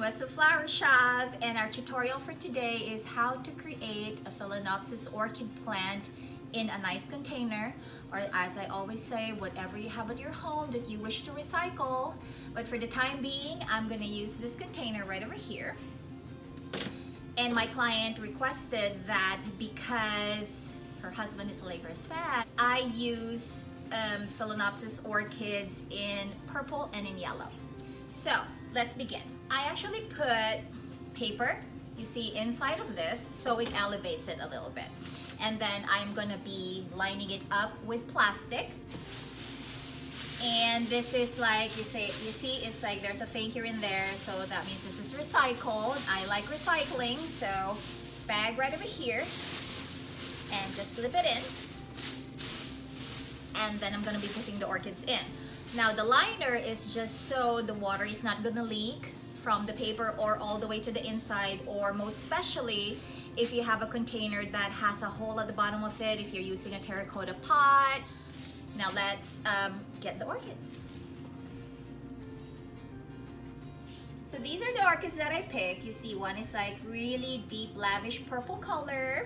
what's up, Flower Shop? And our tutorial for today is how to create a Phalaenopsis orchid plant in a nice container, or as I always say, whatever you have at your home that you wish to recycle. But for the time being, I'm going to use this container right over here. And my client requested that because her husband is a Lakers fan, I use Phalaenopsis orchids in purple and in yellow. So let's begin. I actually put paper, you see, inside of this so it elevates it a little bit. And then I'm gonna be lining it up with plastic. And this is like, you see, it's like there's a thank you in there, so that means this is recycled. I like recycling, so bag right over here and just slip it in. And then I'm gonna be putting the orchids in. Now the liner is just so the water is not gonna leak from the paper or all the way to the inside, or most especially if you have a container that has a hole at the bottom of it, if you're using a terracotta pot. Now let's get the orchids. So these are the orchids that I picked. You see, one is like really deep lavish purple color,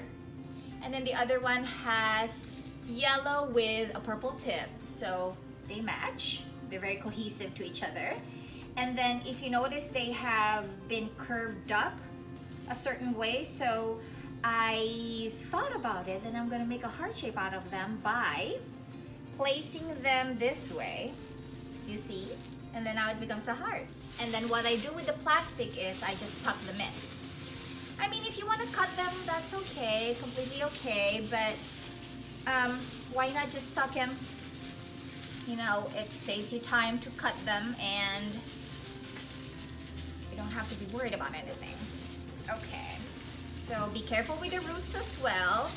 and then the other one has yellow with a purple tip, so they match. They're very cohesive to each other. And then if you notice, they have been curved up a certain way, so I thought about it and I'm gonna make a heart shape out of them by placing them this way, you see, and then now it becomes a heart. And then what I do with the plastic is I just tuck them in. I mean, if you want to cut them, that's okay, completely okay, but why not just tuck them? You know, it saves you time to cut them and you don't have to be worried about anything. Okay, so be careful with the roots as well.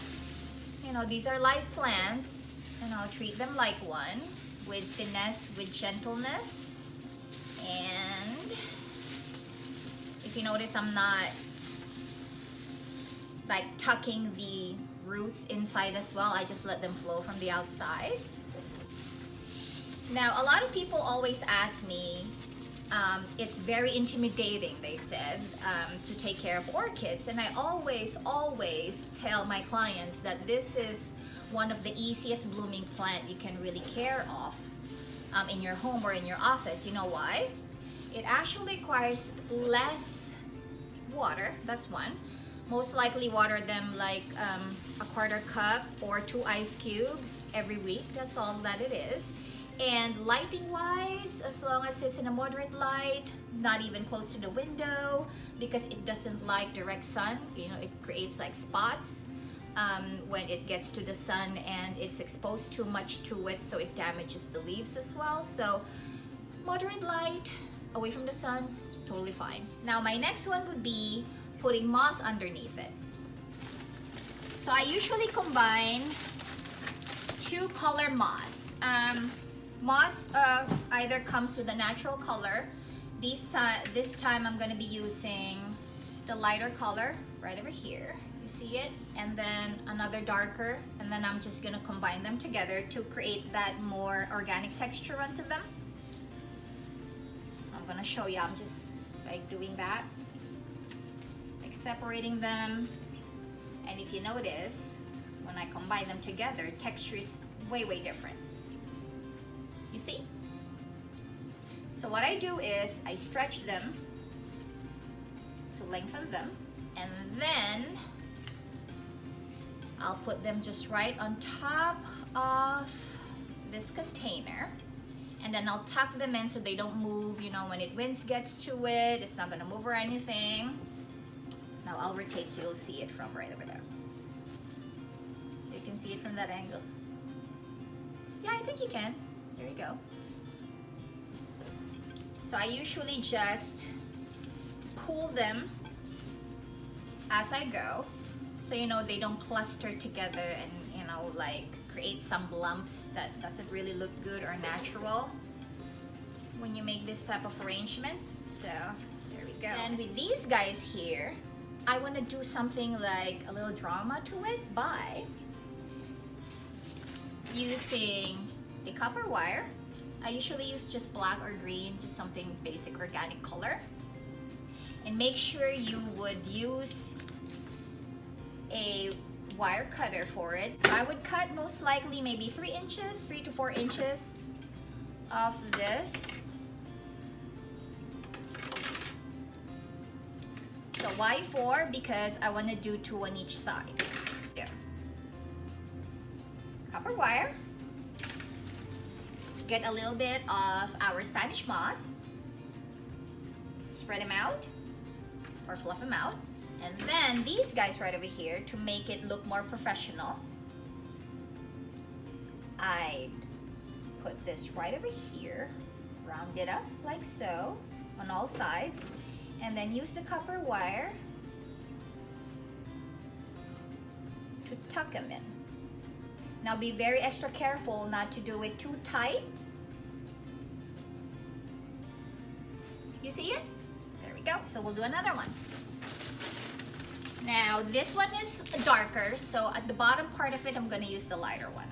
You know, these are live plants, and I'll treat them like one, with finesse, with gentleness. And if you notice, I'm not like tucking the roots inside as well. I just let them flow from the outside. Now, a lot of people always ask me, it's very intimidating, they said, to take care of orchids. And I always tell my clients that this is one of the easiest blooming plant you can really care of in your home or in your office. You know why? It actually requires less water, that's one. Most likely water them like a quarter cup or 2 ice cubes every week. That's all that it is. And lighting wise, as long as it's in a moderate light, not even close to the window, because it doesn't like direct sun. You know, it creates like spots when it gets to the sun and it's exposed too much to it, so it damages the leaves as well. So moderate light, away from the sun, is totally fine. Now my next one would be putting moss underneath it. So I usually combine 2 color moss. Moss either comes with a natural color. This time I'm going to be using the lighter color right over here. You see it? And then another darker. And then I'm just going to combine them together to create that more organic texture onto them. I'm going to show you. I'm just like doing that. Like separating them. And if you notice, when I combine them together, texture is way different. You see? So what I do is I stretch them to lengthen them, and then I'll put them just right on top of this container, and then I'll tuck them in so they don't move. You know, when winds gets to it, it's not gonna move or anything. Now I'll rotate so you'll see it from right over there. So you can see it from that angle. Yeah, I think you can. There you go. So I usually just cool them as I go, so you know they don't cluster together and, you know, like create some lumps that doesn't really look good or natural when you make this type of arrangements. So there we go. And with these guys here, I want to do something like a little drama to it by using a copper wire. I usually use just black or green, just something basic organic color. And make sure you would use a wire cutter for it. So I would cut most likely maybe 3 inches, 3 to 4 inches of this. So why 4? Because I want to do 2 on each side. There. Copper wire. Get a little bit of our Spanish moss. Spread them out or fluff them out. And then these guys right over here, to make it look more professional, I put this right over here, round it up like so on all sides, and then use the copper wire to tuck them in. Now be very extra careful not to do it too tight. You see it? There we go. So we'll do another one. Now this one is darker, so at the bottom part of it I'm going to use the lighter one.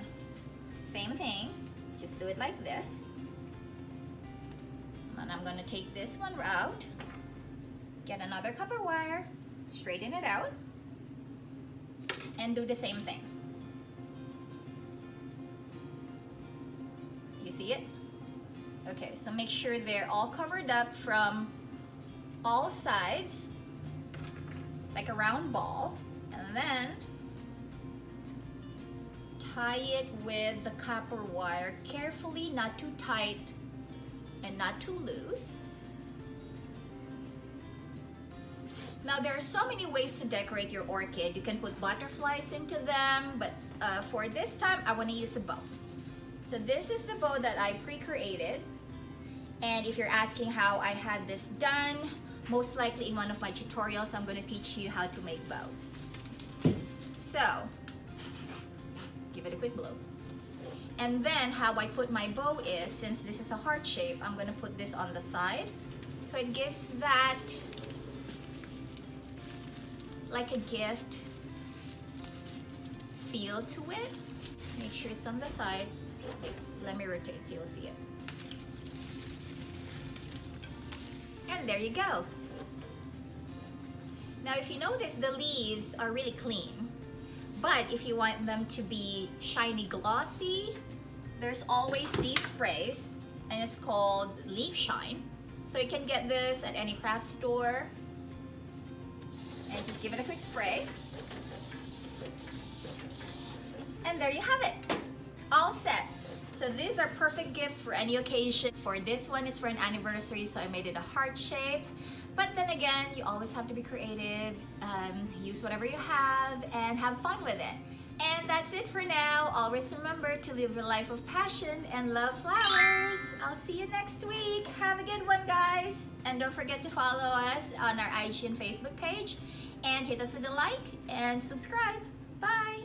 Same thing, just do it like this. And I'm going to take this one out, get another copper wire, straighten it out, and do the same thing. You see it? Okay, so make sure they're all covered up from all sides, like a round ball, and then tie it with the copper wire carefully, not too tight and not too loose. Now there are so many ways to decorate your orchid. You can put butterflies into them, but for this time I want to use a bow. So this is the bow that I pre-created, and if you're asking how I had this done, most likely in one of my tutorials I'm going to teach you how to make bows. So give it a quick blow. And then how I put my bow is, since this is a heart shape, I'm going to put this on the side, so it gives that like a gift feel to it. Make sure it's on the side. Let me rotate so you'll see it. And there you go. Now if you notice, the leaves are really clean, but if you want them to be shiny glossy, there's always these sprays, and it's called Leaf Shine. So you can get this at any craft store, and just give it a quick spray. And there you have it, all set. So these are perfect gifts for any occasion. For this one, it's for an anniversary, so I made it a heart shape. But then again, you always have to be creative, use whatever you have, and have fun with it. And that's it for now. Always remember to live your life of passion and love flowers. I'll see you next week. Have a good one, guys. And don't forget to follow us on our IG and Facebook page, and hit us with a like and subscribe. Bye.